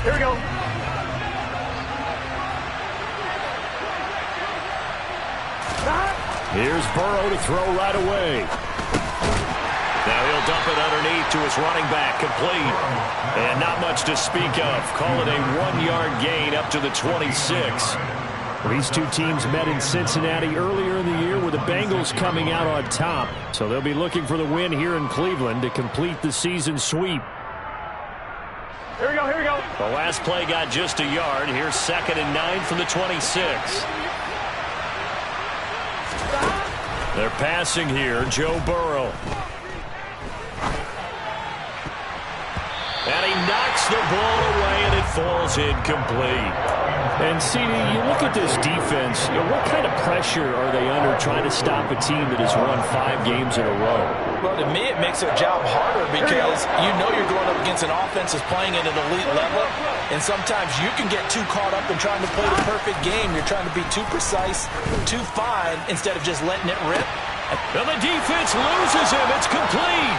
Here we go. Here's Burrow to throw right away. Now he'll dump it underneath to his running back, complete. And not much to speak of. Call it a 1-yard gain up to the 26. These two teams met in Cincinnati earlier in the year with the Bengals coming out on top. So they'll be looking for the win here in Cleveland to complete the season sweep. Here we go, here we go. The last play got just a yard. Here's 2nd and 9 from the 26. They're passing here. Joe Burrow. And he knocks the ball away, and it falls incomplete. And, CD, you look at this defense, what kind of pressure are they under trying to stop a team that has won 5 games in a row? Well, to me, it makes their job harder because you know you're going up against an offense that's playing at an elite level, and sometimes you can get too caught up in trying to play the perfect game. You're trying to be too precise, too fine, instead of just letting it rip. And the defense loses him. It's complete.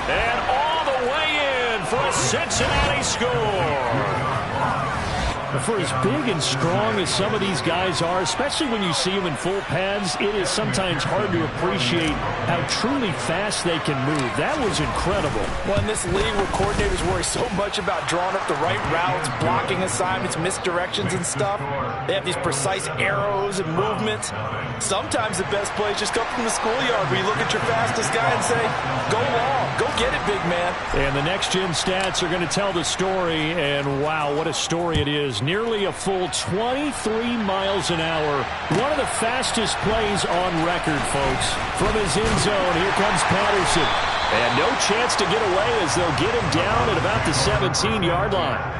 And all the way in for a Cincinnati score. For as big and strong as some of these guys are, especially when you see them in full pads, it is sometimes hard to appreciate how truly fast they can move. That was incredible. Well, in this league where coordinators worry so much about drawing up the right routes, blocking assignments, misdirections and stuff, they have these precise arrows and movements. Sometimes the best plays just come from the schoolyard where you look at your fastest guy and say, go long, go get it, big man. And the next-gen stats are going to tell the story, and wow, what a story it is. Nearly a full 23 miles an hour. One of the fastest plays on record, folks. From his end zone, here comes Patterson. And no chance to get away as they'll get him down at about the 17-yard line.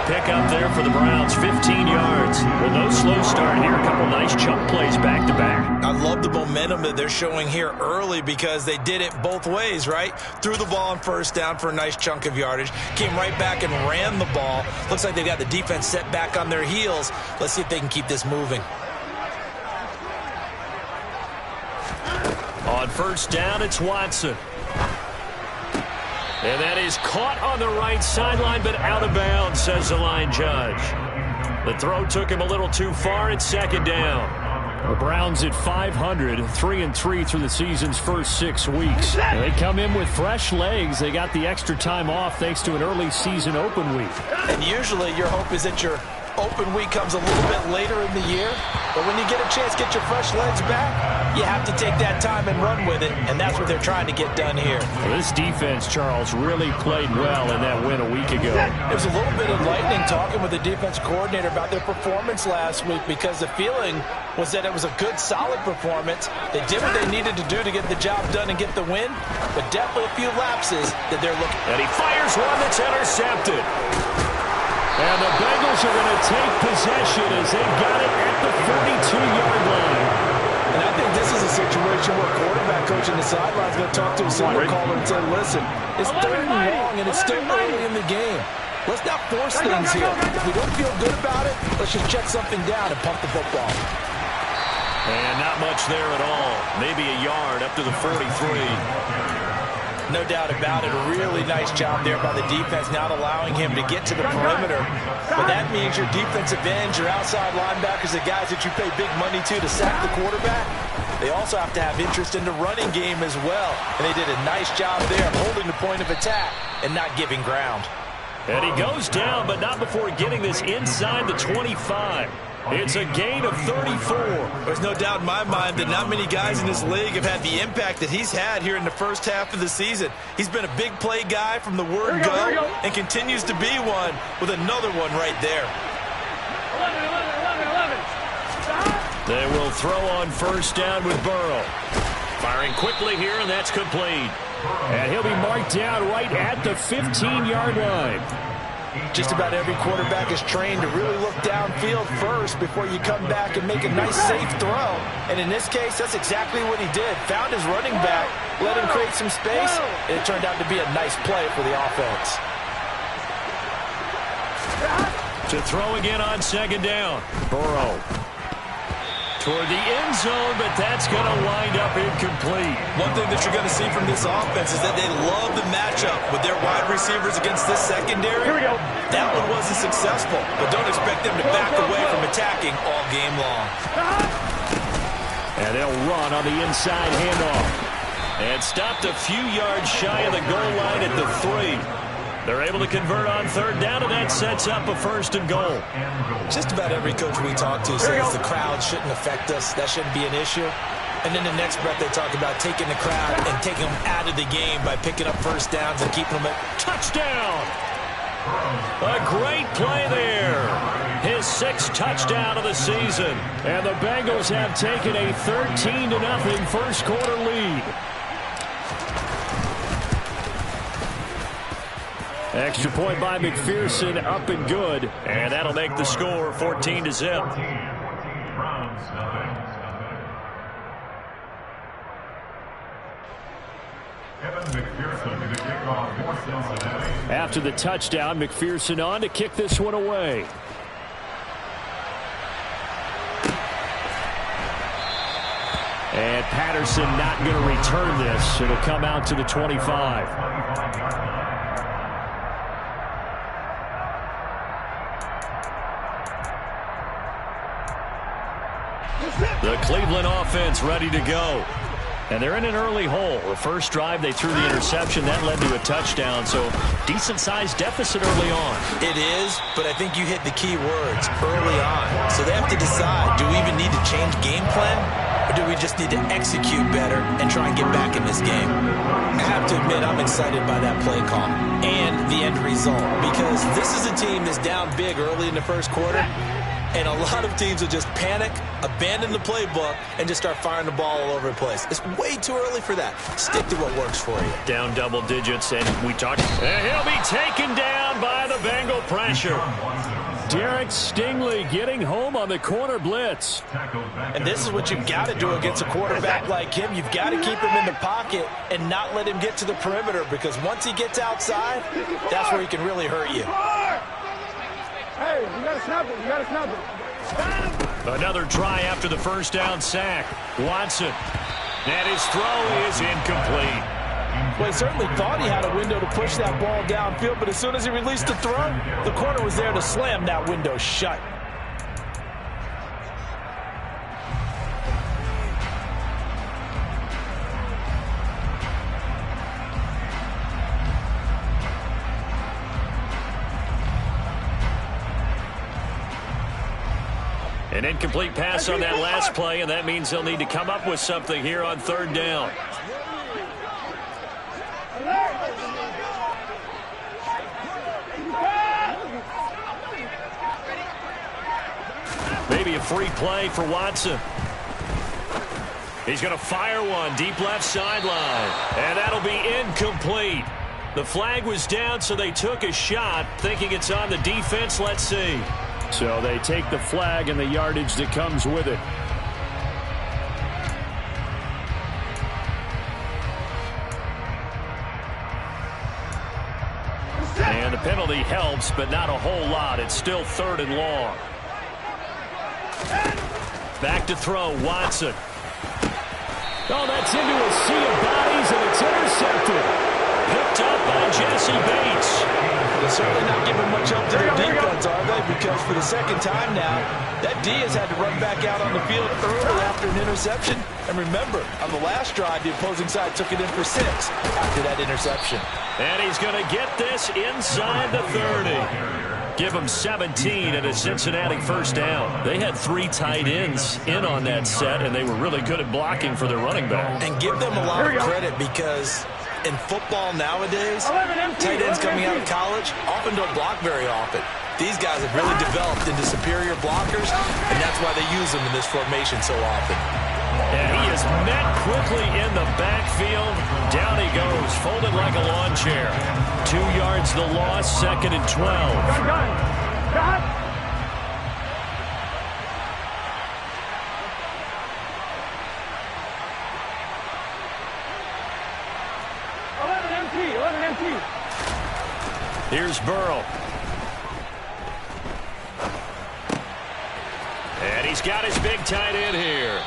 Pick up there for the Browns, 15 yards. Well, no slow start here. A couple nice chunk plays back-to-back. I love the momentum that they're showing here early because they did it both ways, right? Threw the ball on first down for a nice chunk of yardage. Came right back and ran the ball. Looks like they got the defense set back on their heels. Let's see if they can keep this moving. On first down, it's Watson. And that is caught on the right sideline, but out of bounds, says the line judge. The throw took him a little too far. It's 2nd down. The Browns at 500, 3-3 through the season's first 6 weeks. They come in with fresh legs. They got the extra time off thanks to an early season open week. And usually your hope is that your open week comes a little bit later in the year. But when you get a chance to get your fresh legs back, you have to take that time and run with it, and that's what they're trying to get done here. Well, this defense, Charles, really played well in that win a week ago. It was a little bit enlightening talking with the defense coordinator about their performance last week because the feeling was that it was a good, solid performance. They did what they needed to do to get the job done and get the win, but definitely a few lapses that they're looking. And he fires one that's intercepted. And the Bengals are going to take possession as they got it at the 42-yard line. And I think this is a situation where a quarterback coach in the sideline is going to talk to a signal caller and say, listen, it's 3rd and long and it's still early in the game. Let's not force things here. If we don't feel good about it, let's just check something down and pump the football. And not much there at all. Maybe a yard up to the 43. No doubt about it. A really nice job there by the defense, not allowing him to get to the perimeter. But that means your defensive ends, your outside linebackers, the guys that you pay big money to sack the quarterback, they also have to have interest in the running game as well. And they did a nice job there of holding the point of attack and not giving ground. And he goes down, but not before getting this inside the 25. It's a gain of 34. There's no doubt in my mind that not many guys in this league have had the impact that he's had here in the first half of the season. He's been a big play guy from the word go and continues to be one with another one right there. 11. They will throw on first down with Burrow. Firing quickly here, and that's complete. And he'll be marked down right at the 15-yard line. Just about every quarterback is trained to really look downfield first before you come back and make a nice, safe throw. And in this case, that's exactly what he did. Found his running back, let him create some space, and it turned out to be a nice play for the offense. To throw again on second down. Burrow toward the end zone, but that's going to wind up incomplete. One thing that you're going to see from this offense is that they love the matchup with their wide receivers against this secondary. Here we go. That one wasn't successful, but don't expect them to back away from attacking all game long. And they'll run on the inside handoff. And stopped a few yards shy of the goal line at the 3. They're able to convert on third down, and that sets up a first and goal. Just about every coach we talk to says the crowd shouldn't affect us. That shouldn't be an issue. And then the next breath they talk about taking the crowd and taking them out of the game by picking up first downs and keeping them at touchdown. A great play there. His 6th touchdown of the season. And the Bengals have taken a 13-0 first quarter lead. Extra point by McPherson, up and good. And that'll make the score 14-0. After the touchdown, McPherson on to kick this one away. And Patterson not going to return this. It'll come out to the 25. The Cleveland offense ready to go. And they're in an early hole. The first drive, they threw the interception. That led to a touchdown, so decent-sized deficit early on. It is, but I think you hit the key words, early on. So they have to decide, do we even need to change game plan, or do we just need to execute better and try and get back in this game? I have to admit, I'm excited by that play call and the end result, because this is a team that's down big early in the first quarter. And a lot of teams will just panic, abandon the playbook, and just start firing the ball all over the place. It's way too early for that. Stick to what works for you. Down double digits, and we talked. And he'll be taken down by the Bengal pressure. Derek Stingley getting home on the corner blitz. And this is what you've got to do against a quarterback like him. You've got to keep him in the pocket and not let him get to the perimeter, because once he gets outside, that's where he can really hurt you. Hey, you got to snap it. You got to snap it. Another try after the first down sack. Watson. And his throw is incomplete. Well, he certainly thought he had a window to push that ball downfield, but as soon as he released the throw, the corner was there to slam that window shut. An incomplete pass on that last play, and that means they'll need to come up with something here on third down. Maybe a free play for Watson. He's going to fire one deep left sideline, and that'll be incomplete. The flag was down, so they took a shot, thinking it's on the defense. Let's see. So they take the flag and the yardage that comes with it. And the penalty helps, but not a whole lot. It's still third and long. Back to throw, Watson. Oh, that's into a sea of bodies, and it's intercepted. Jesse Bates. They're certainly not giving much help to their defense, are they? Because for the second time now, that D has had to run back out on the field early after an interception. And remember, on the last drive, the opposing side took it in for 6 after that interception. And he's going to get this inside the 30. Give him 17 and a Cincinnati first down. They had 3 tight ends in on that set, and they were really good at blocking for their running back. And give them a lot of credit because in football nowadays, tight ends coming out of college often don't block very often. These guys have really developed into superior blockers, and that's why they use them in this formation so often. And he is met quickly in the backfield. Down he goes, folded like a lawn chair. 2 yards the loss, 2nd and 12. Got. 11 MT. Here's Burrow. And he's got his big tight end here.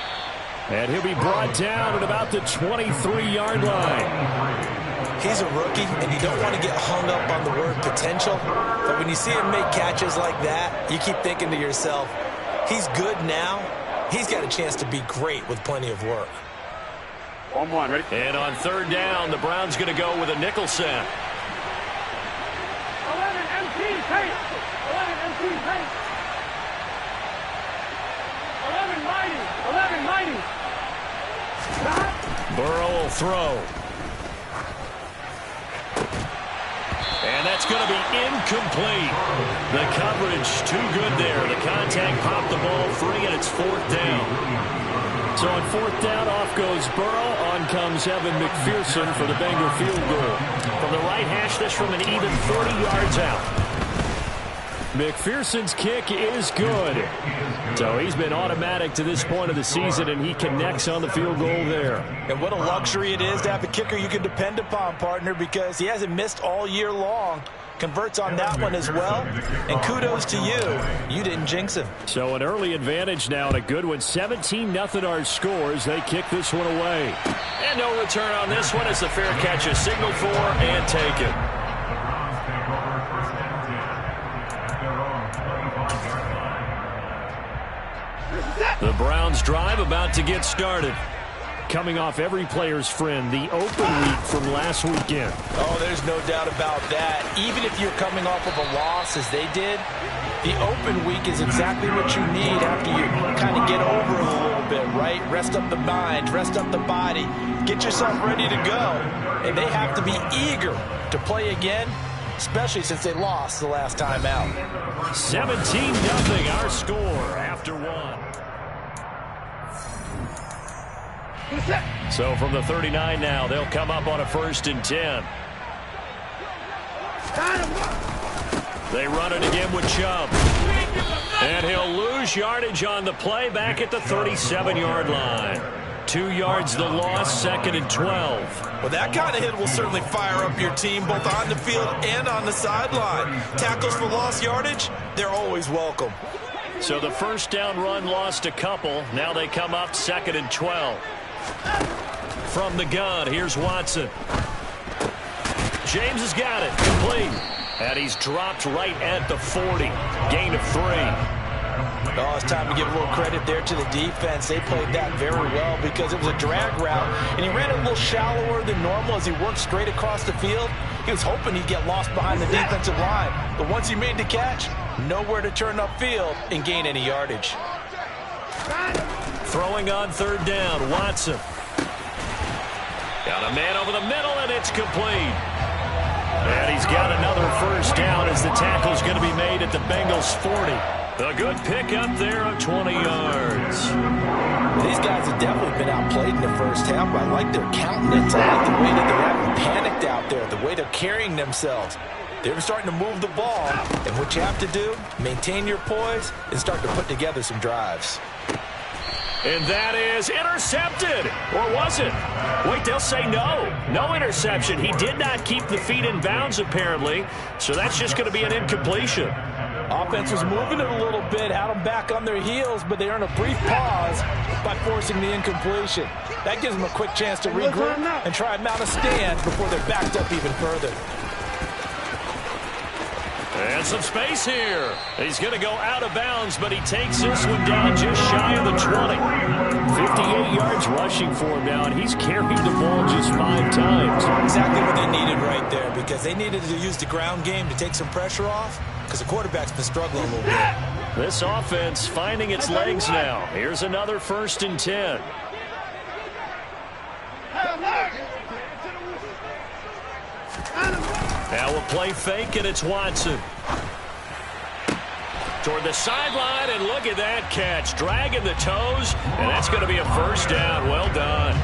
And he'll be brought down at about the 23-yard line. He's a rookie, and you don't want to get hung up on the word potential. But when you see him make catches like that, you keep thinking to yourself, he's good now. He's got a chance to be great with plenty of work. 1-1, ready? And on 3rd down, the Browns going to go with a nickel set. 11 MT, tight. 11 MT, tight. 11 mighty. 11 mighty. Burrow will throw. And that's going to be incomplete. The coverage too good there. The contact popped the ball free, and it's 4th down. So on 4th down, off goes Burrow. On comes Evan McPherson for the Bengal field goal. From the right hash, this from an even 40 yards out. McPherson's kick is good. So he's been automatic to this point of the season, and he connects on the field goal there. And what a luxury it is to have a kicker you can depend upon, partner, because he hasn't missed all year long. Converts on that one as well. And kudos to you. You didn't jinx him. So an early advantage now and a good one. 17-0 our scores. They kick this one away. And no return on this one as the fair catch is signaled for and taken. The Browns drive about to get started. Coming off every player's friend, the open week from last weekend. Oh, there's no doubt about that. Even if you're coming off of a loss as they did, the open week is exactly what you need after you kind of get over it a little bit, right? Rest up the mind, rest up the body, get yourself ready to go. And they have to be eager to play again, especially since they lost the last time out. 17-0 our score after 1. So from the 39 now, they'll come up on a 1st and 10. They run it again with Chubb. And he'll lose yardage on the play back at the 37-yard line. 2 yards the loss, 2nd and 12. Well, that kind of hit will certainly fire up your team both on the field and on the sideline. Tackles for lost yardage, they're always welcome. So the 1st down run lost a couple. Now they come up 2nd and 12. From the gun, here's Watson. James has got it, complete. And he's dropped right at the 40. Gain of 3. Oh, it's time to give a little credit there to the defense. They played that very well because it was a drag route, and he ran it a little shallower than normal as he worked straight across the field. He was hoping he'd get lost behind the defensive line, but once he made the catch, nowhere to turn upfield and gain any yardage. Throwing on 3rd down, Watson. Got a man over the middle, and it's complete. And he's got another 1st down as the tackle's going to be made at the Bengals' 40. A good pickup there of 20 yards. These guys have definitely been outplayed in the 1st half, but I like their countenance. I like the way that they're having panicked out there, the way they're carrying themselves. They're starting to move the ball, and what you have to do, maintain your poise and start to put together some drives. And that is intercepted. Or was it? Wait, they'll say no. No interception. He did not keep the feet in bounds, apparently. So that's just going to be an incompletion. Offense was moving it a little bit, had them back on their heels, but they earned a brief pause by forcing the incompletion. That gives them a quick chance to regroup and try and mount a stand before they're backed up even further. And some space here. He's going to go out of bounds, but he takes this one down just shy of the 20. 58 yards rushing for him now, and he's carried the ball just 5 times. Exactly what they needed right there, because they needed to use the ground game to take some pressure off, because the quarterback's been struggling a little bit. This offense finding its legs now. Here's another 1st and 10. Now we'll play fake, and it's Watson. Toward the sideline, and look at that catch. Dragging the toes, and that's going to be a 1st down. Well done.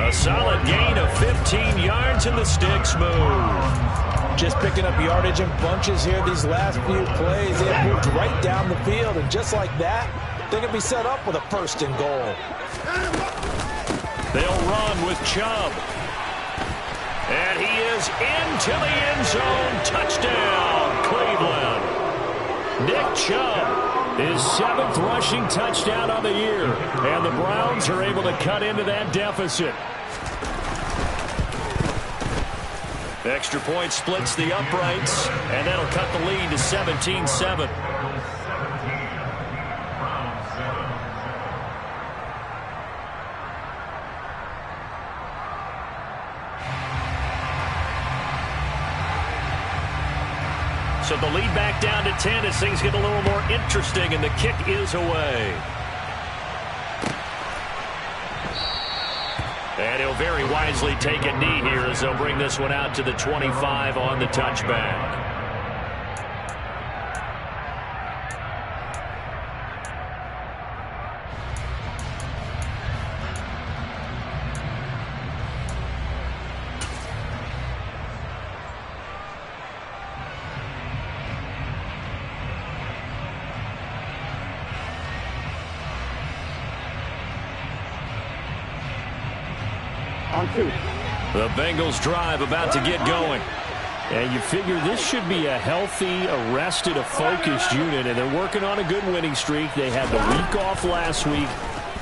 A solid gain of 15 yards, and the sticks move. Just picking up yardage in bunches here these last few plays. They have moved right down the field, and just like that, they're going to be set up with a 1st and goal. They'll run with Chubb. And he is into the end zone. Touchdown, Cleveland. Nick Chubb, his 7th rushing touchdown on the year. And the Browns are able to cut into that deficit. Extra point splits the uprights, and that'll cut the lead to 17-7. So the lead back down to 10 as things get a little more interesting, and the kick is away. And he'll very wisely take a knee here as they'll bring this one out to the 25 on the touchback. The Bengals drive about to get going. And you figure this should be a healthy, arrested, a focused unit, and they're working on a good winning streak. They had the week off last week.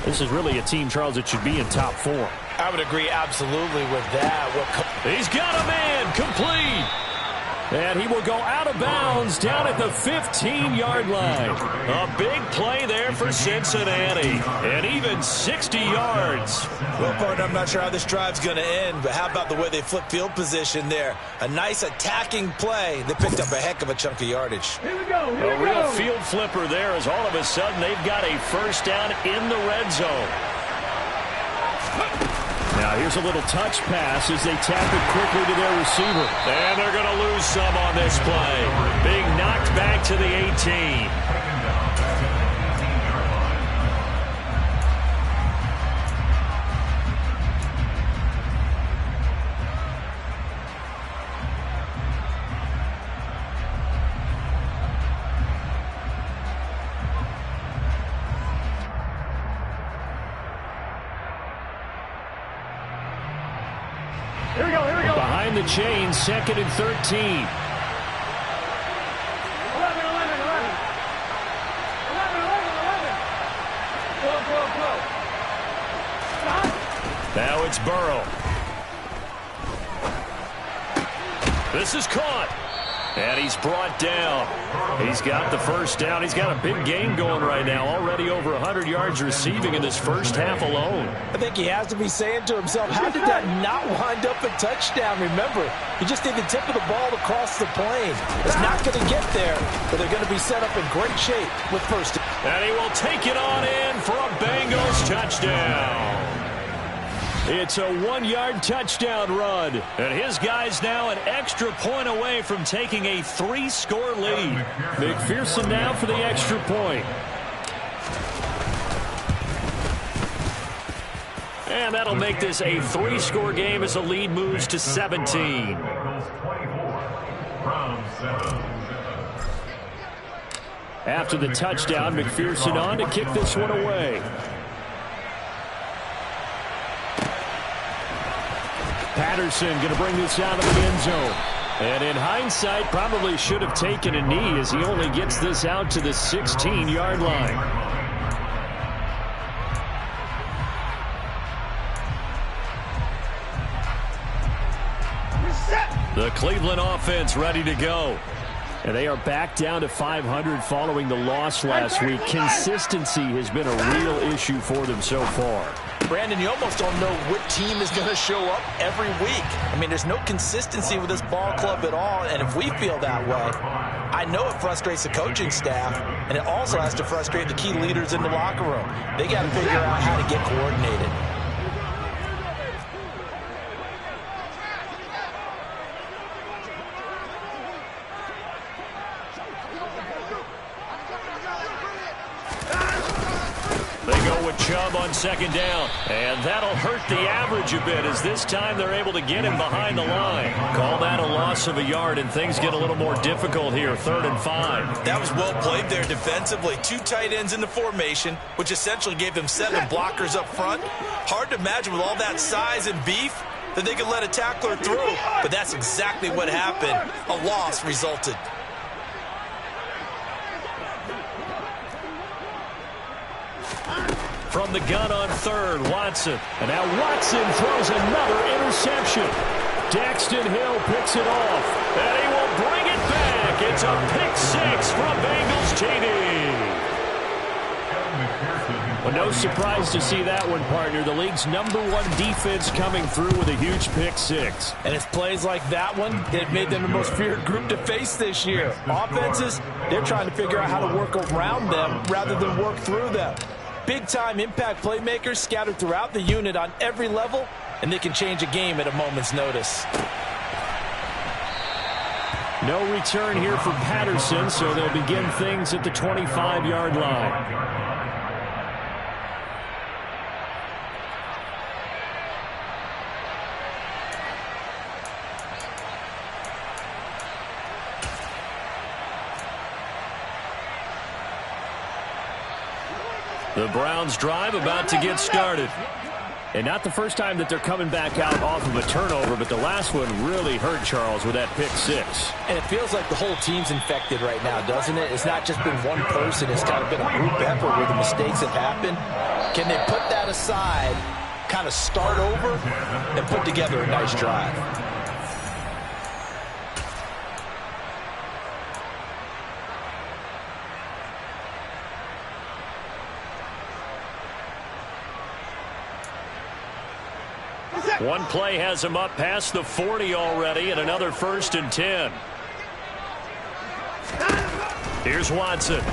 This is really a team, Charles, that should be in top 4. I would agree absolutely with that. He's got a man, complete. And he will go out of bounds down at the 15-yard line. A big play there for Cincinnati. And even 60 yards. Well, partner, I'm not sure how this drive's going to end, but how about the way they flip field position there? A nice attacking play. They picked up a heck of a chunk of yardage. Here we go. A real field flipper there as all of a sudden they've got a 1st down in the red zone. Now here's a little touch pass as they tap it quickly to their receiver. And they're going to lose some on this play. Being knocked back to the 18. Here we go. Behind the chain, 2nd and 13. 11. Now it's Burrow. This is caught. And he's brought down. He's got the 1st down. He's got a big game going right now. Already over 100 yards receiving in this 1st half alone. I think he has to be saying to himself, how did that not wind up a touchdown? Remember, he just did the tip of the ball across the plane. It's not going to get there, but they're going to be set up in great shape with 1st. And he will take it on in for a Bengals touchdown. It's a 1-yard touchdown run. And his guys now an extra point away from taking a 3-score lead. McPherson now for the extra point. And that'll make this a 3-score game as the lead moves to 17. After the touchdown, McPherson on to kick this one away. Patterson going to bring this out of the end zone. And in hindsight, probably should have taken a knee as he only gets this out to the 16-yard line. The Cleveland offense ready to go. And they are back down to 500 following the loss last week. Consistency has been a real issue for them so far. Brandon, you almost don't know what team is going to show up every week. I mean, there's no consistency with this ball club at all, and if we feel that way, I know it frustrates the coaching staff, and it also has to frustrate the key leaders in the locker room. They got to figure out how to get coordinated. Chubb on second down, and that'll hurt the average a bit as this time they're able to get him behind the line. Call that a loss of a yard, and things get a little more difficult here, 3rd and 5. That was well played there defensively. 2 tight ends in the formation, which essentially gave them 7 blockers up front. Hard to imagine with all that size and beef that they could let a tackler through, but that's exactly what happened. A loss resulted. From the gun on 3rd, Watson. And now Watson throws another interception. Daxton Hill picks it off, and he will bring it back. It's a pick 6 from Bengals TD. Well, no surprise to see that one, partner. The league's #1 defense coming through with a huge pick 6. And it's plays like that one that made them the most feared group to face this year. Offenses, they're trying to figure out how to work around them rather than work through them. Big-time impact playmakers scattered throughout the unit on every level, and they can change a game at a moment's notice. No return here for Patterson, so they'll begin things at the 25-yard line. The Browns drive about to get started. And not the first time that they're coming back out off of a turnover, but the last one really hurt Charles with that pick 6. And it feels like the whole team's infected right now, doesn't it? It's not just been one person. It's kind of been a group effort where the mistakes have happened. Can they put that aside, kind of start over, and put together a nice drive? One play has him up past the 40 already, and another 1st and 10. Here's Watson.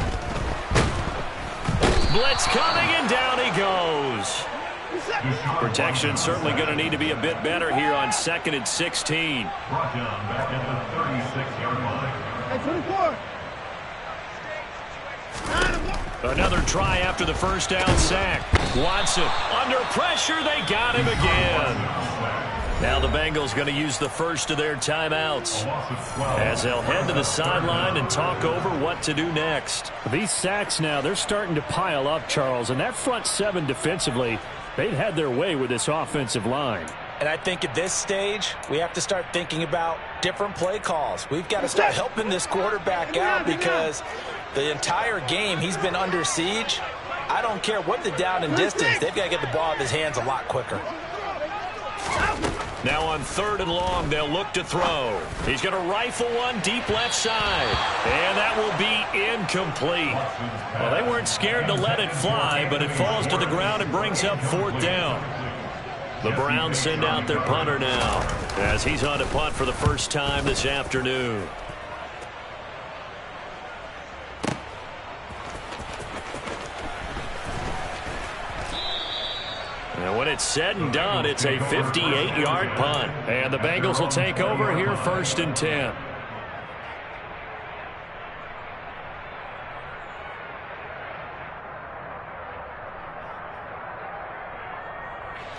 Blitz coming, and down he goes. Protection certainly going to need to be a bit better here on 2nd and 16. Brought down back at the 36-yard line. 24. Another try after the first down sack. Watson under pressure. They got him again. Now the Bengals going to use the first of their timeouts as they'll head to the sideline and talk over what to do next. These sacks now, they're starting to pile up, Charles, and that front 7 defensively, they've had their way with this offensive line. And I think at this stage, we have to start thinking about different play calls. We've got to start helping this quarterback out because the entire game he's been under siege. I don't care what the down and distance. They've got to get the ball out of his hands a lot quicker. Now on 3rd and long, they'll look to throw. He's going to rifle one deep left side. And that will be incomplete. Well, they weren't scared to let it fly, but it falls to the ground and brings up 4th down. The Browns send out their punter now as he's on to punt for the first time this afternoon. And when it's said and done, it's a 58-yard punt. And the Bengals will take over here 1st and 10.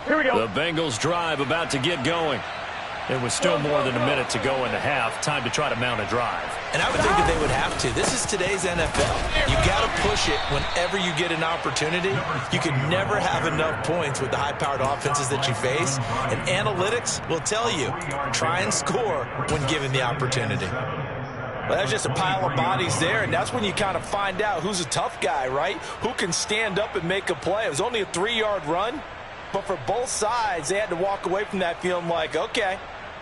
Here we go. The Bengals drive about to get going. It was still more than a minute to go in the half. Time to try to mount a drive. And I would think that they would have to. This is today's NFL. You got to push it whenever you get an opportunity. You can never have enough points with the high-powered offenses that you face. And analytics will tell you, try and score when given the opportunity. Well, that's just a pile of bodies there, and that's when you kind of find out who's a tough guy, right? Who can stand up and make a play. It was only a 3-yard run, but for both sides, they had to walk away from that feeling like, okay,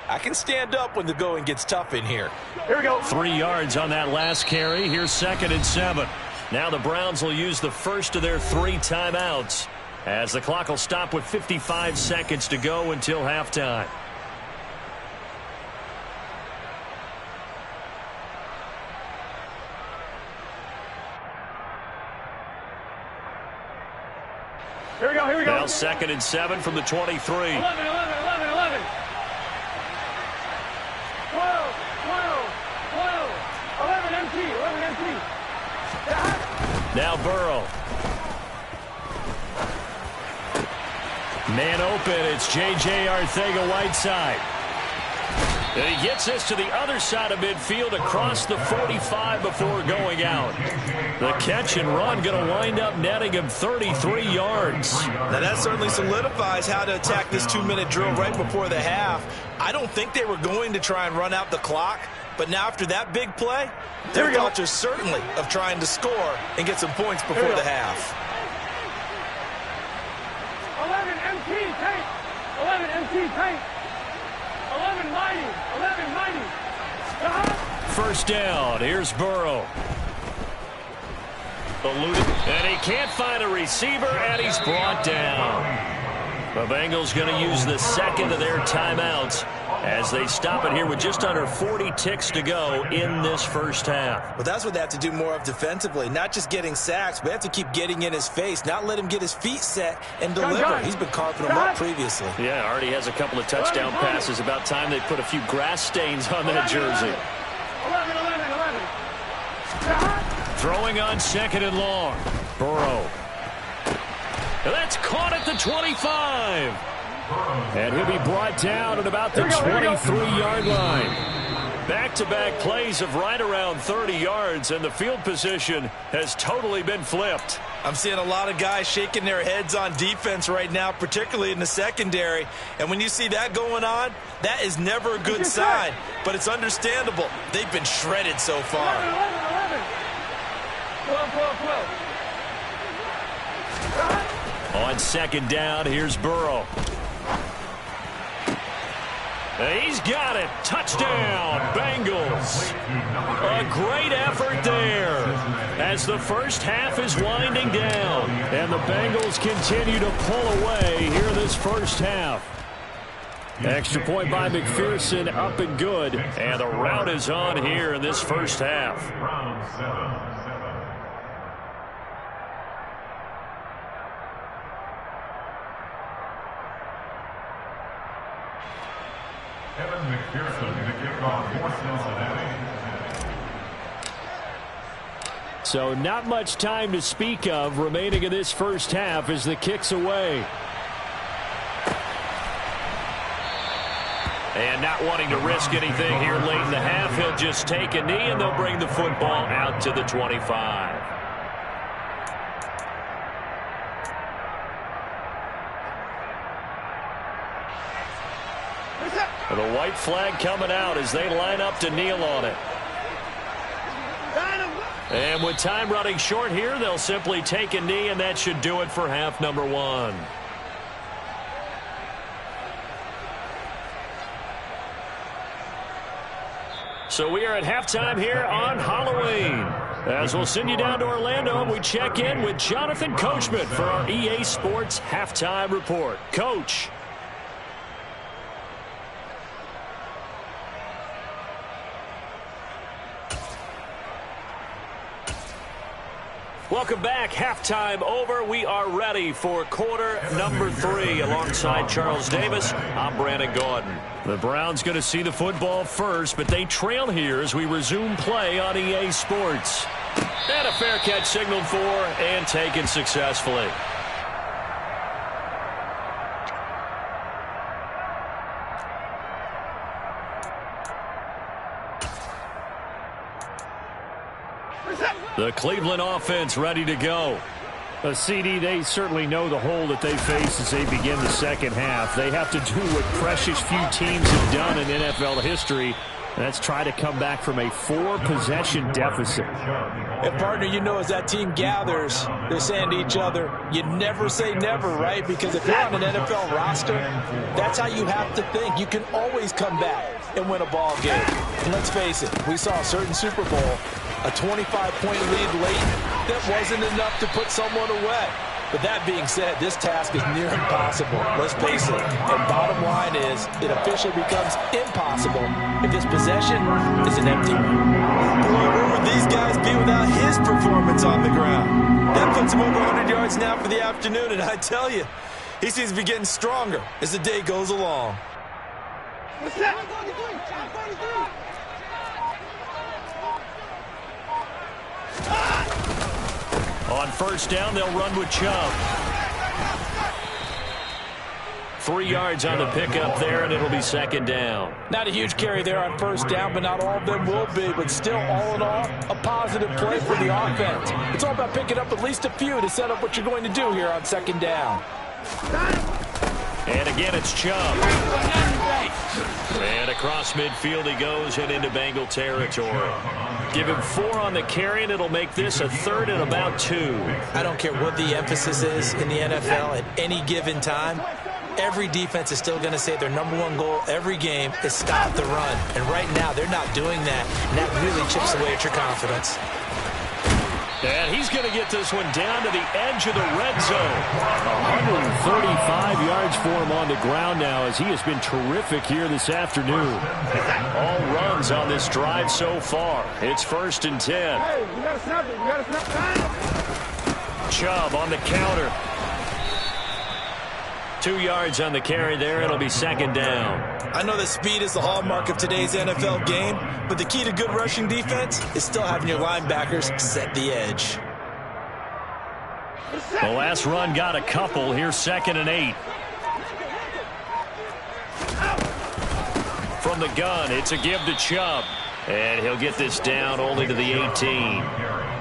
I can stand up when the going gets tough in here. Here we go. 3 yards on that last carry. Here's 2nd and 7. Now the Browns will use the first of their 3 timeouts, as the clock will stop with 55 seconds to go until halftime. Here we go, here we go. Now 2nd and 7 from the 23. 11, 11, 11, 11. 12, 12, 12. 11 MT, 11 MT. Now Burrow. Man open, it's J.J. Arcega-Whiteside. And he gets this to the other side of midfield across the 45 before going out. The catch and run going to wind up netting him 33 yards. Now that certainly solidifies how to attack this 2-minute drill right before the half. I don't think they were going to try and run out the clock, but now after that big play, their thoughts are certainly of trying to score and get some points before the half. 11 MT, tank. 11 MT, tank. 11 mighty, 11 mighty. First down, here's Burrow. And he can't find a receiver, and he's brought down. The Bengals going to use the second of their timeouts as they stop it here with just under 40 ticks to go in this first half. Well, that's what they have to do more of defensively, not just getting sacks, but have to keep getting in his face, not let him get his feet set and deliver. He's been carving them up previously. Yeah, already has a couple of touchdown passes. About time they put a few grass stains on that jersey. 11, 11, 11. Throwing on 2nd and long. Burrow. That's caught at the 25. And he'll be brought down at about the 23-yard line. Back-to-back plays of right around 30 yards, and the field position has totally been flipped. I'm seeing a lot of guys shaking their heads on defense right now, particularly in the secondary. And when you see that going on, that is never a good sign. But it's understandable. They've been shredded so far. 11, 11, 11. 12, 12, 12. On 2nd down, here's Burrow. He's got it. Touchdown, Bengals. A great effort there as the first half is winding down. And the Bengals continue to pull away here in this first half. Extra point by McPherson, up and good. And the rout is on here in this first half. So not much time to speak of remaining in this first half as the kick's away. And not wanting to risk anything here late in the half, he'll just take a knee and they'll bring the football out to the 25. The white flag coming out as they line up to kneel on it. And with time running short here, they'll simply take a knee, and that should do it for half number 1. So we are at halftime here on Halloween. As we'll send you down to Orlando, and we check in with Jonathan Coachman for our EA Sports Halftime Report. Coach. Welcome back. Halftime over. We are ready for quarter number 3. Alongside Charles Davis, I'm Brandon Gordon. The Browns going to see the football first, but they trail here as we resume play on EA Sports. And a fair catch signaled for and taken successfully. The Cleveland offense ready to go. CD, they certainly know the hole that they face as they begin the second half. They have to do what precious few teams have done in NFL history, Let's try to come back from a 4-possession deficit. And, partner, you know, as that team gathers, they're saying to each other, you never say never, right? Because if you're on an NFL roster, that's how you have to think. You can always come back and win a ball game. And let's face it, we saw a certain Super Bowl, a 25-point lead late, that wasn't enough to put someone away. But that being said, this task is near impossible. Let's face it. And bottom line is, it officially becomes impossible if this possession is an empty one. Boy, where would these guys be without his performance on the ground? That puts him over 100 yards now for the afternoon, and I tell you, he seems to be getting stronger as the day goes along. On first down, they'll run with Chubb. 3 yards on the pickup there, and it'll be second down. Not a huge carry there on first down, but not all of them will be. But still, all in all, a positive play for the offense. It's all about picking up at least a few to set up what you're going to do here on second down. And again, it's Chubb. And across midfield he goes and into Bengal territory. Give him 4 on the carry, and it'll make this a 3rd and about 2. I don't care what the emphasis is in the NFL at any given time. Every defense is still going to say their #1 goal every game is stop the run. And right now, they're not doing that, and that really chips away at your confidence. And he's going to get this one down to the edge of the red zone. 135 yards for him on the ground now, as he has been terrific here this afternoon. All runs on this drive so far. It's 1st and 10. Hey, you got to snap it. You got to snap it. Chubb on the counter. 2 yards on the carry there. It'll be second down. I know that speed is the hallmark of today's NFL game, but the key to good rushing defense is still having your linebackers set the edge. The last run got a couple. Here's 2nd and 8. From the gun, it's a give to Chubb. And he'll get this down only to the 18.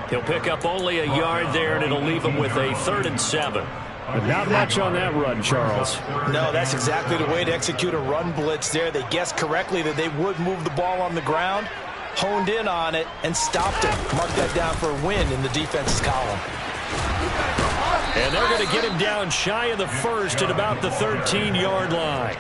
He'll pick up only a yard there, and it'll leave him with a 3rd and 7. But not much on that run, Charles. No, that's exactly the way to execute a run blitz there. They guessed correctly that they would move the ball on the ground, honed in on it, and stopped it. Mark that down for a win in the defense's column. And they're going to get him down shy of the 1st at about the 13-yard line.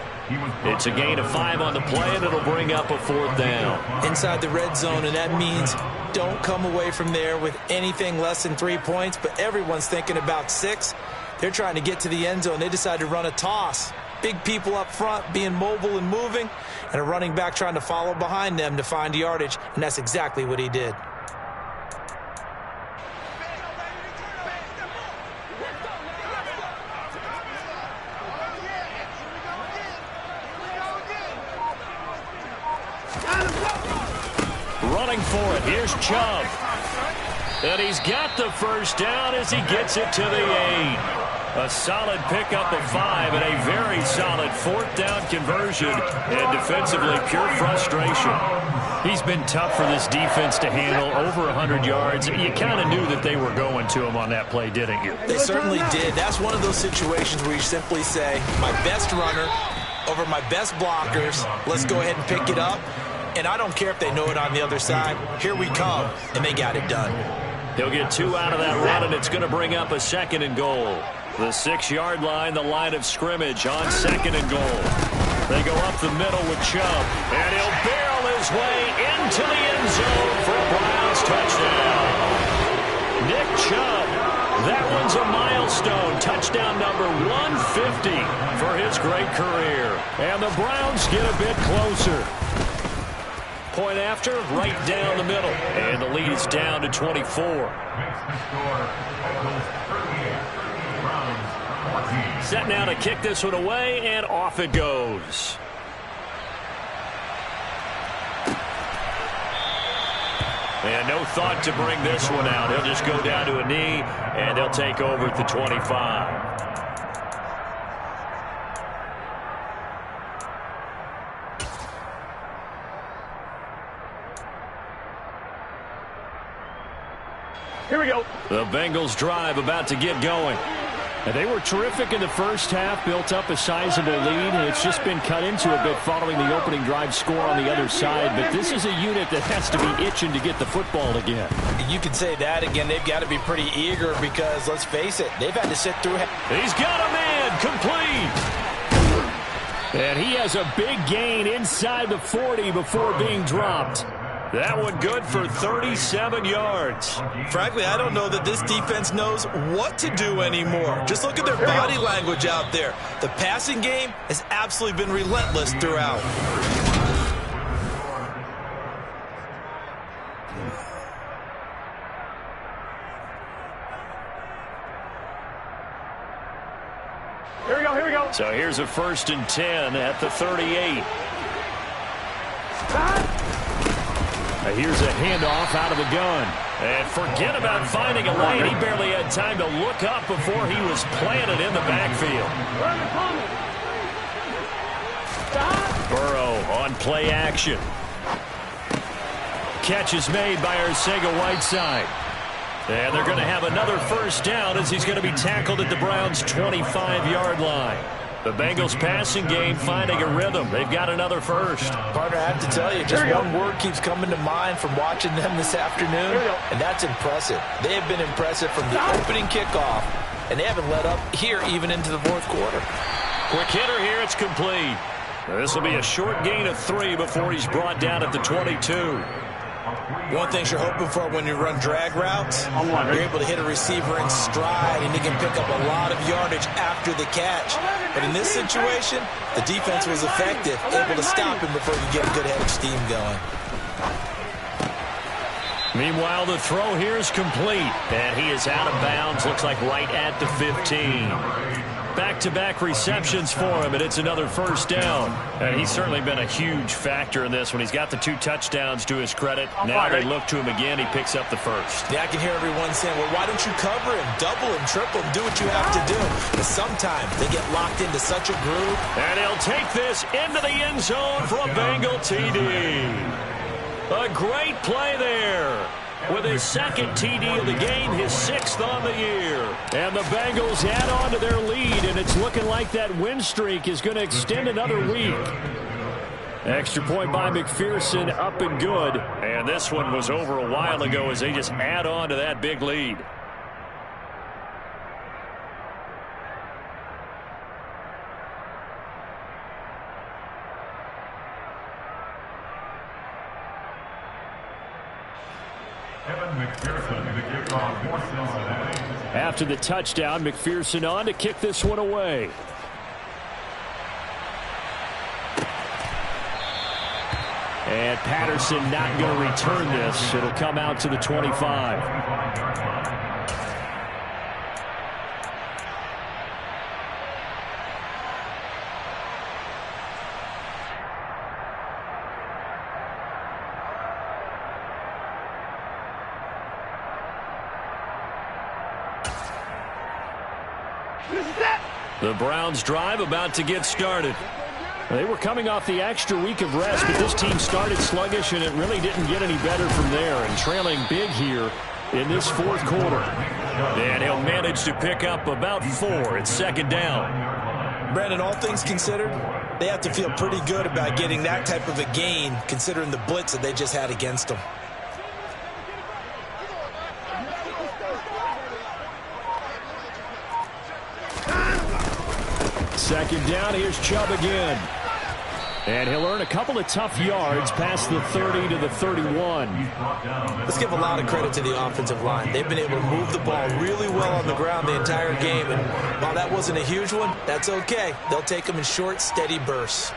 It's a gain of 5 on the play, and it'll bring up a 4th down. Inside the red zone, and that means don't come away from there with anything less than 3 points, but everyone's thinking about 6. They're trying to get to the end zone. They decide to run a toss. Big people up front being mobile and moving, and a running back trying to follow behind them to find yardage, and that's exactly what he did. Running for it. Here's Chubb. And he's got the first down as he gets it to the 8. A solid pickup of 5 and a very solid 4th down conversion. And defensively, pure frustration. He's been tough for this defense to handle. Over 100 yards. You kind of knew that they were going to him on that play, didn't you? They certainly did. That's one of those situations where you simply say, my best runner over my best blockers. Let's go ahead and pick it up. And I don't care if they know it on the other side. Here we come, and they got it done. He'll get 2 out of that run, and it's going to bring up a 2nd and goal. The 6-yard line, the line of scrimmage on 2nd and goal. They go up the middle with Chubb, and he'll barrel his way into the end zone for a Browns touchdown. Nick Chubb, that one's a milestone. Touchdown number 150 for his great career. And the Browns get a bit closer. Point after, right down the middle. And the lead is down to 24. Set now to kick this one away, and off it goes. And no thought to bring this one out. He'll just go down to a knee, and they'll take over at the 25. Here we go. The Bengals drive about to get going. And they were terrific in the first half, built up a sizable lead, and it's just been cut into a bit following the opening drive score on the other side. But this is a unit that has to be itching to get the football again. You can say that again. They've got to be pretty eager because, let's face it, they've had to sit through. He's got a man complete. And he has a big gain inside the 40 before being dropped. That one good for 37 yards. Frankly, I don't know that this defense knows what to do anymore. Just look at their body language out there. The passing game has absolutely been relentless throughout. Here we go. So here's a 1st and 10 at the 38. Here's a handoff out of the gun. And forget about finding a lane. He barely had time to look up before he was planted in the backfield. Burrow on play action. Catch is made by Arcega-Whiteside. And they're going to have another 1st down as he's going to be tackled at the Browns' 25-yard line. The Bengals passing game finding a rhythm. They've got another 1st. Partner, I have to tell you, just one word keeps coming to mind from watching them this afternoon, and that's impressive. They have been impressive from the opening kickoff, and they haven't let up here even into the 4th quarter. Quick hitter here, it's complete. This will be a short gain of 3 before he's brought down at the 22. One thing you're hoping for when you run drag routes, you're able to hit a receiver in stride, and he can pick up a lot of yardage after the catch. But in this situation, the defense was effective, able to stop him before you get a good head of steam going. Meanwhile, the throw here is complete, and he is out of bounds, looks like right at the 15. Back-to-back receptions for him, and it's another 1st down. And he's certainly been a huge factor in this when he's got the 2 touchdowns to his credit. Now they look to him again. He picks up the 1st. Yeah, I can hear everyone saying, well, why don't you cover him, double him, triple him, do what you have to do. But sometimes they get locked into such a groove. And he'll take this into the end zone for a Bengal TD. A great play there. With his 2nd TD of the game, his 6th on the year. And the Bengals add on to their lead, and it's looking like that win streak is going to extend another week. Extra point by McPherson, up and good. And this one was over a while ago as they just add on to that big lead. After the touchdown, McPherson on to kick this one away. And Patterson not going to return this. It'll come out to the 25. The Browns drive about to get started. They were coming off the extra week of rest, but this team started sluggish, and it really didn't get any better from there. And trailing big here in this 4th quarter. And he'll manage to pick up about 4. It's 2nd down. Brandon, all things considered, they have to feel pretty good about getting that type of a gain, considering the blitz that they just had against them. Second down, here's Chubb again. And he'll earn a couple of tough yards past the 30 to the 31. Let's give a lot of credit to the offensive line. They've been able to move the ball really well on the ground the entire game. And while that wasn't a huge one, that's okay. They'll take them in short, steady bursts.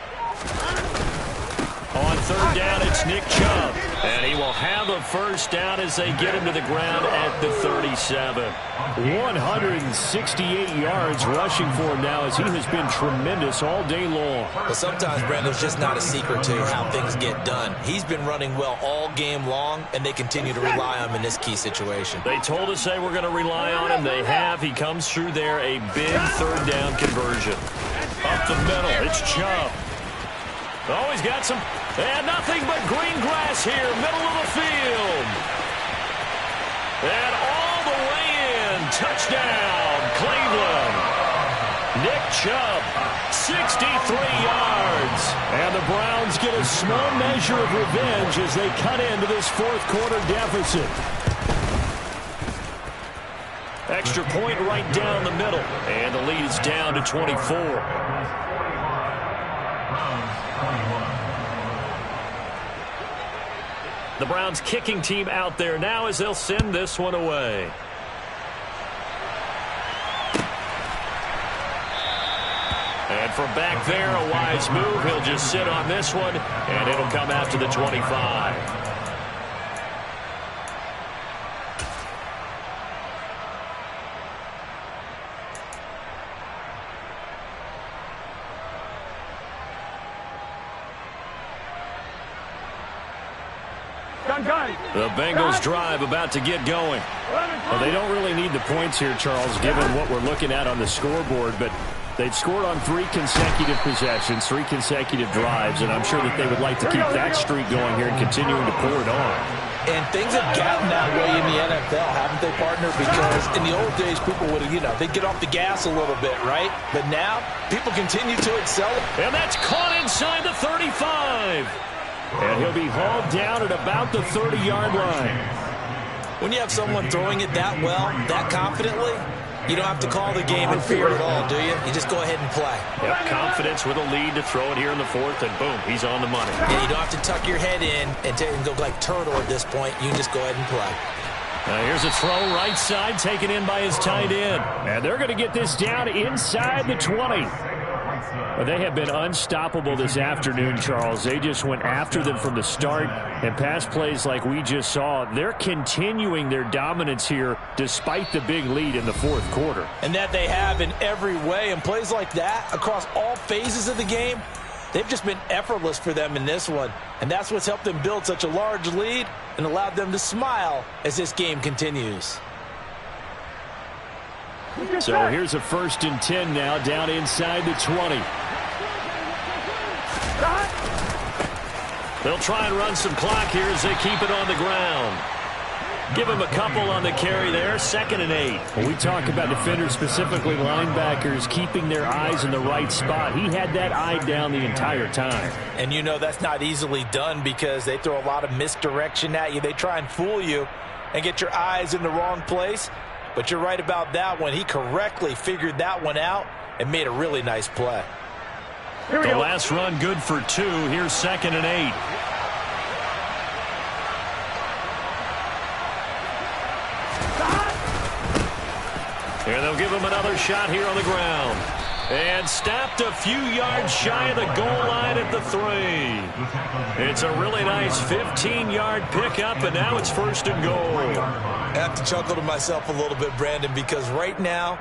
On 3rd down, it's Nick Chubb. And he will have a 1st down as they get him to the ground at the 37. 168 yards rushing for him now as he has been tremendous all day long. Well, sometimes, Brandon, it's just not a secret to how things get done. He's been running well all game long, and they continue to rely on him in this key situation. They told us they were going to rely on him. They have. He comes through there, a big 3rd down conversion. Up the middle, it's Chubb. Oh, he's got some, and nothing but green grass here, middle of the field. And all the way in, touchdown, Cleveland. Chubb, 63 yards. And the Browns get a small measure of revenge as they cut into this fourth quarter deficit. Extra point right down the middle. And the lead is down to 24. The Browns kicking team out there now as they'll send this one away. And from back there, a wise move. He'll just sit on this one, and it'll come out to the 25. The Bengals drive about to get going. Well, they don't really need the points here, Charles, given what we're looking at on the scoreboard, but they've scored on 3 consecutive possessions, 3 consecutive drives, and I'm sure that they would like to keep that streak going here and continuing to pour it on. And things have gotten that way in the NFL, haven't they, partner? Because in the old days, people would, they'd get off the gas a little bit, right? But now, people continue to excel. And that's caught inside the 35. And he'll be hauled down at about the 30-yard line. When you have someone throwing it that well, that confidently, you don't have to call the game in fear at all, do you? You just go ahead and play. Yep, confidence with a lead to throw it here in the fourth, and boom, he's on the money. Yeah, you don't have to tuck your head in and go like turtle at this point. You can just go ahead and play. Here's a throw right side, taken in by his tight end. And they're going to get this down inside the 20. Well, they have been unstoppable this afternoon, Charles. They just went after them from the start, and pass plays like we just saw, they're continuing their dominance here despite the big lead in the fourth quarter. And that they have in every way, and plays like that across all phases of the game, they've just been effortless for them in this one. And that's what's helped them build such a large lead and allowed them to smile as this game continues. So here's a 1st and 10 now, down inside the 20. They'll try and run some clock here as they keep it on the ground. Give him a couple on the carry there, 2nd and 8. When we talk about defenders, specifically linebackers, keeping their eyes in the right spot, he had that eye down the entire time. And that's not easily done because they throw a lot of misdirection at you. They try and fool you and get your eyes in the wrong place. But you're right about that one. He correctly figured that one out and made a really nice play. The last run good for 2. Here's 2nd and 8. Here they'll give him another shot here on the ground. And stopped a few yards shy of the goal line at the 3. It's a really nice 15-yard pickup, and now it's 1st and goal. I have to chuckle to myself a little bit, Brandon, because right now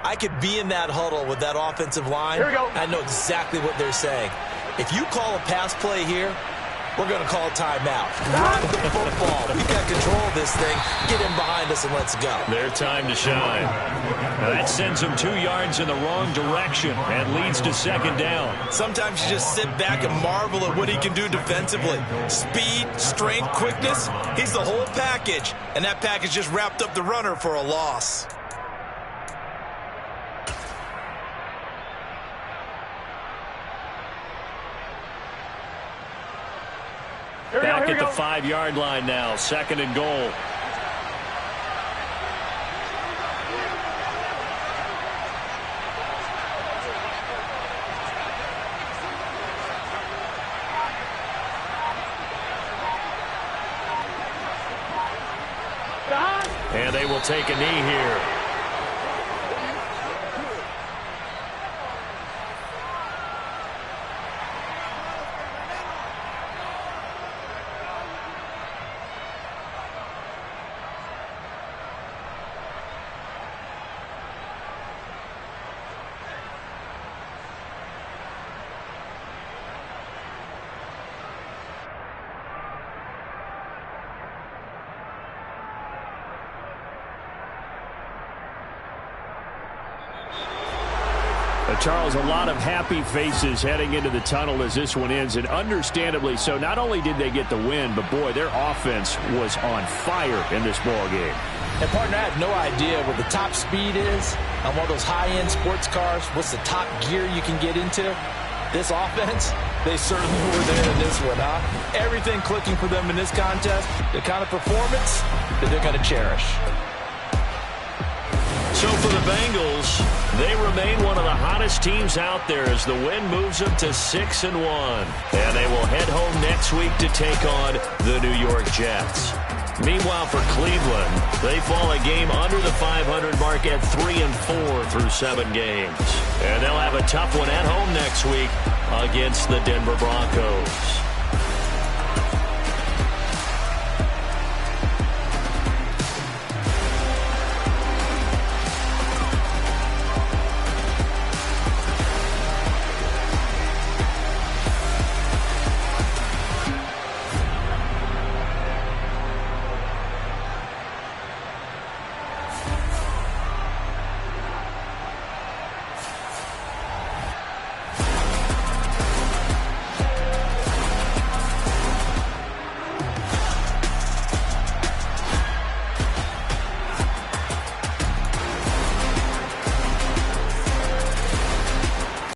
I could be in that huddle with that offensive line. Here we go. I know exactly what they're saying. If you call a pass play here, we're going to call a timeout. Run the football. We've got control of this thing. Get in behind us and let's go. Their time to shine. Now that sends them 2 yards in the wrong direction and leads to 2nd down. Sometimes you just sit back and marvel at what he can do defensively. Speed, strength, quickness. He's the whole package. And that package just wrapped up the runner for a loss. Back at the 5-yard line now, 2nd and goal. And they will take a knee here. Charles, a lot of happy faces heading into the tunnel as this one ends, and understandably so. Not only did they get the win, but boy, their offense was on fire in this ball game. And partner, I have no idea what the top speed is on one of those high-end sports cars. What's the top gear you can get into? This offense, they certainly were there in this one, huh? Everything clicking for them in this contest, the kind of performance that they're going to cherish. So for the Bengals, they remain one of the hottest teams out there as the win moves them to 6-1. And they will head home next week to take on the New York Jets. Meanwhile, for Cleveland, they fall a game under the 500 mark at 3-4 through 7 games. And they'll have a tough one at home next week against the Denver Broncos.